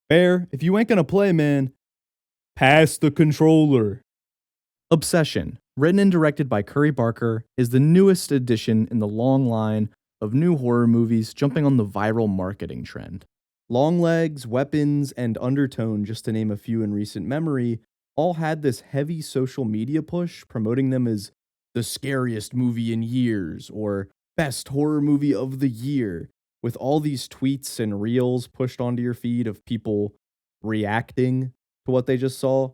Bear, if you ain't gonna play, man, pass the controller. Obsession, written and directed by Curry Barker, is the newest addition in the long line of new horror movies jumping on the viral marketing trend. Long legs, weapons, and undertone, just to name a few in recent memory, all had this heavy social media push promoting them as the scariest movie in years or best horror movie of the year, with all these tweets and reels pushed onto your feed of people reacting to what they just saw.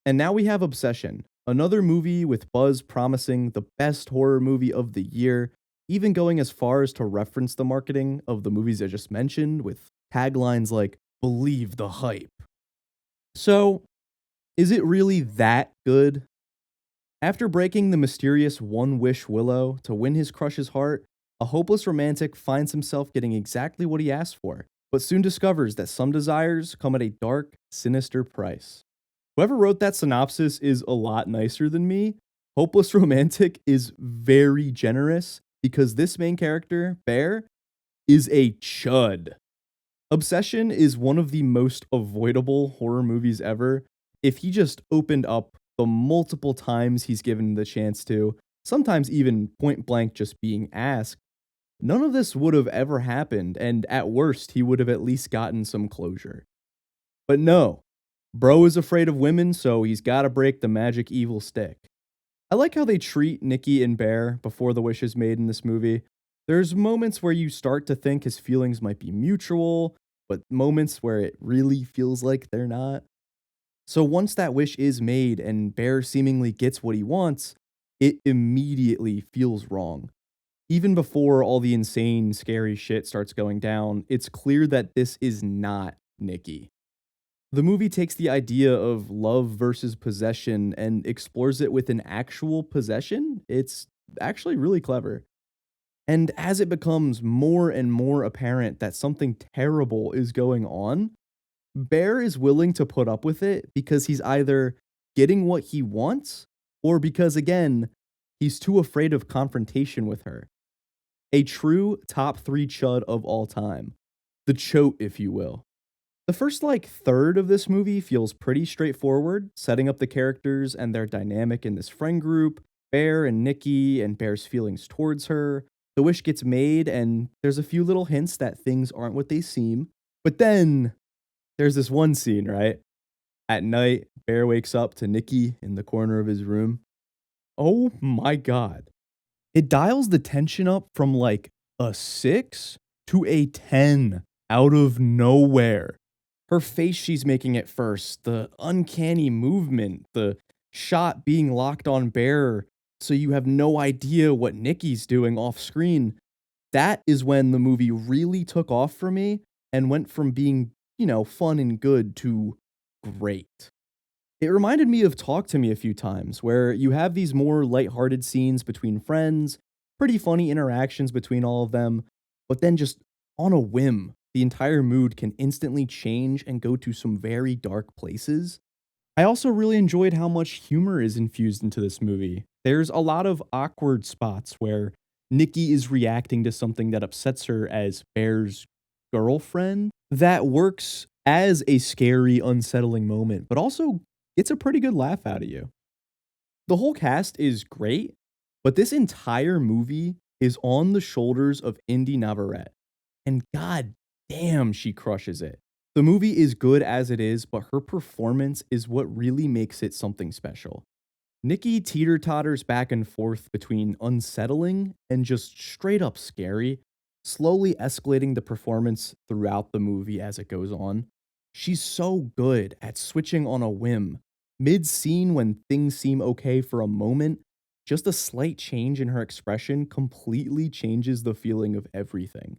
And now we have Obsession, another movie with buzz promising the best horror movie of the year, even going as far as to reference the marketing of the movies I just mentioned with taglines like, "Believe the hype." So, is it really that good? After breaking the mysterious One Wish Willow to win his crush's heart, a hopeless romantic finds himself getting exactly what he asked for, but soon discovers that some desires come at a dark, sinister price. Whoever wrote that synopsis is a lot nicer than me. Hopeless Romantic is very generous because this main character, Bear, is a chud. Obsession is one of the most avoidable horror movies ever. If he just opened up the multiple times he's given the chance to, sometimes even point blank just being asked, none of this would have ever happened, and at worst, he would have at least gotten some closure. But no, bro is afraid of women, so he's gotta break the magic evil stick. I like how they treat Nikki and Bear before the wish is made in this movie. There's moments where you start to think his feelings might be mutual, but moments where it really feels like they're not. So once that wish is made and Bear seemingly gets what he wants, it immediately feels wrong. Even before all the insane, scary shit starts going down, it's clear that this is not Nikki. The movie takes the idea of love versus possession and explores it with an actual possession. It's actually really clever. And as it becomes more and more apparent that something terrible is going on, Bear is willing to put up with it because he's either getting what he wants or because, again, he's too afraid of confrontation with her. A true top three chud of all time. The chote, if you will. The first third of this movie feels pretty straightforward, setting up the characters and their dynamic in this friend group, Bear and Nikki and Bear's feelings towards her. The wish gets made and there's a few little hints that things aren't what they seem. But then there's this one scene, right? At night, Bear wakes up to Nikki in the corner of his room. Oh my god. It dials the tension up from a 6 to a 10 out of nowhere. Her face she's making at first, the uncanny movement, the shot being locked on Bear so you have no idea what Nikki's doing off screen. That is when the movie really took off for me and went from being, fun and good to great. It reminded me of Talk to Me a few times, where you have these more lighthearted scenes between friends, pretty funny interactions between all of them, but then just on a whim, the entire mood can instantly change and go to some very dark places. I also really enjoyed how much humor is infused into this movie. There's a lot of awkward spots where Nikki is reacting to something that upsets her as Bear's girlfriend that works as a scary, unsettling moment, but also gets a pretty good laugh out of you. The whole cast is great, but this entire movie is on the shoulders of Indy Navarrete. And god damn, she crushes it. The movie is good as it is, but her performance is what really makes it something special. Nikki teeter totters back and forth between unsettling and just straight up scary, slowly escalating the performance throughout the movie as it goes on. She's so good at switching on a whim. Mid scene, when things seem okay for a moment, just a slight change in her expression completely changes the feeling of everything.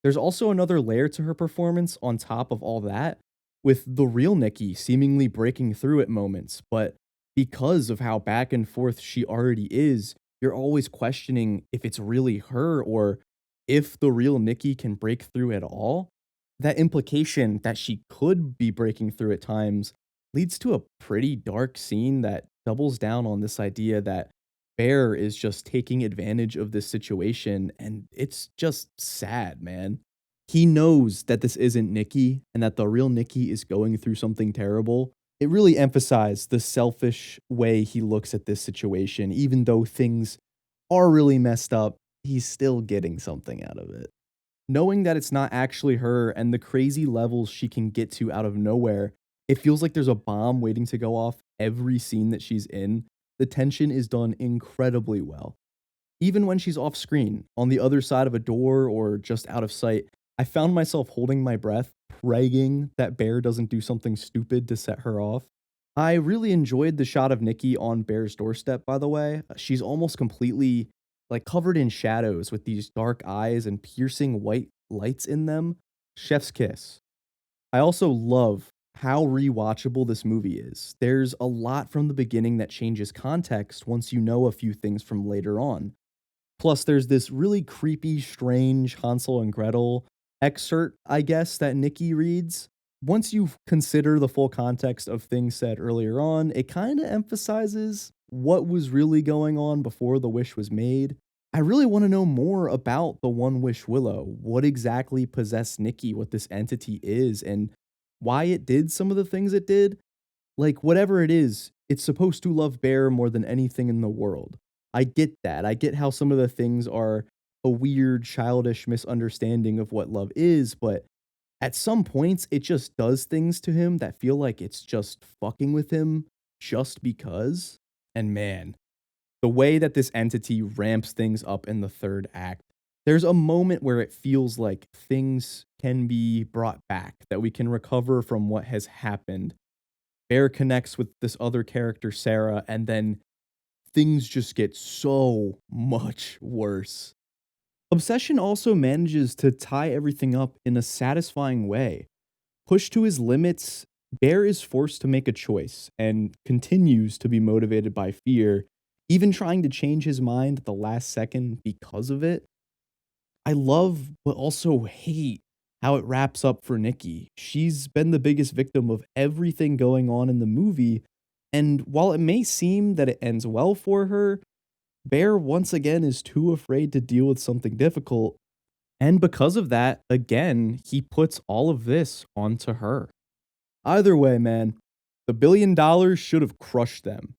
There's also another layer to her performance on top of all that, with the real Nikki seemingly breaking through at moments, but because of how back and forth she already is, you're always questioning if it's really her or if the real Nikki can break through at all. That implication that she could be breaking through at times leads to a pretty dark scene that doubles down on this idea that Bear is just taking advantage of this situation, and it's just sad, man. He knows that this isn't Nikki and that the real Nikki is going through something terrible. It really emphasized the selfish way he looks at this situation. Even though things are really messed up, he's still getting something out of it. Knowing that it's not actually her and the crazy levels she can get to out of nowhere, it feels like there's a bomb waiting to go off every scene that she's in. The tension is done incredibly well. Even when she's off screen, on the other side of a door or just out of sight, I found myself holding my breath, praying that Bear doesn't do something stupid to set her off. I really enjoyed the shot of Nikki on Bear's doorstep, by the way. She's almost completely covered in shadows with these dark eyes and piercing white lights in them. Chef's kiss. I also love how rewatchable this movie is. There's a lot from the beginning that changes context once you know a few things from later on. Plus, there's this really creepy, strange Hansel and Gretel excerpt, I guess, that Nikki reads. Once you consider the full context of things said earlier on, it kind of emphasizes what was really going on before the wish was made. I really want to know more about the One Wish Willow. What exactly possessed Nikki, what this entity is, and why it did some of the things it did. Whatever it is, it's supposed to love Bear more than anything in the world. I get that. I get how some of the things are a weird, childish misunderstanding of what love is, but at some points, it just does things to him that feel like it's just fucking with him just because. And man, the way that this entity ramps things up in the third act, there's a moment where it feels like things can be brought back, that we can recover from what has happened. Bear connects with this other character, Sarah, and then things just get so much worse. Obsession also manages to tie everything up in a satisfying way. Pushed to his limits, Bear is forced to make a choice and continues to be motivated by fear, even trying to change his mind at the last second because of it. I love, but also hate how it wraps up for Nikki. She's been the biggest victim of everything going on in the movie, and while it may seem that it ends well for her, Bear once again is too afraid to deal with something difficult, and because of that, again, he puts all of this onto her. Either way, man, the $1 billion should have crushed them.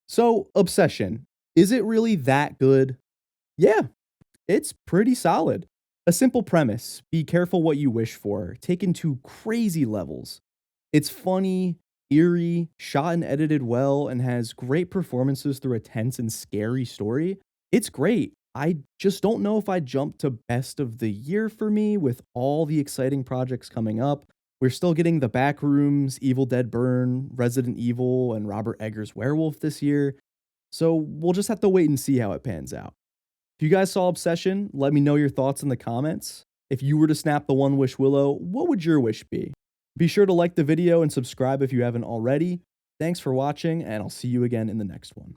So, Obsession, is it really that good? Yeah, it's pretty solid. A simple premise: be careful what you wish for, taken to crazy levels. It's funny, eerie, shot and edited well, and has great performances through a tense and scary story. It's great. I just don't know if I'd jump to best of the year for me with all the exciting projects coming up. We're still getting The Backrooms, Evil Dead Burn, Resident Evil, and Robert Eggers' Werewolf this year. So we'll just have to wait and see how it pans out. If you guys saw Obsession, let me know your thoughts in the comments. If you were to snap the One Wish Willow, what would your wish be? Be sure to like the video and subscribe if you haven't already. Thanks for watching, and I'll see you again in the next one.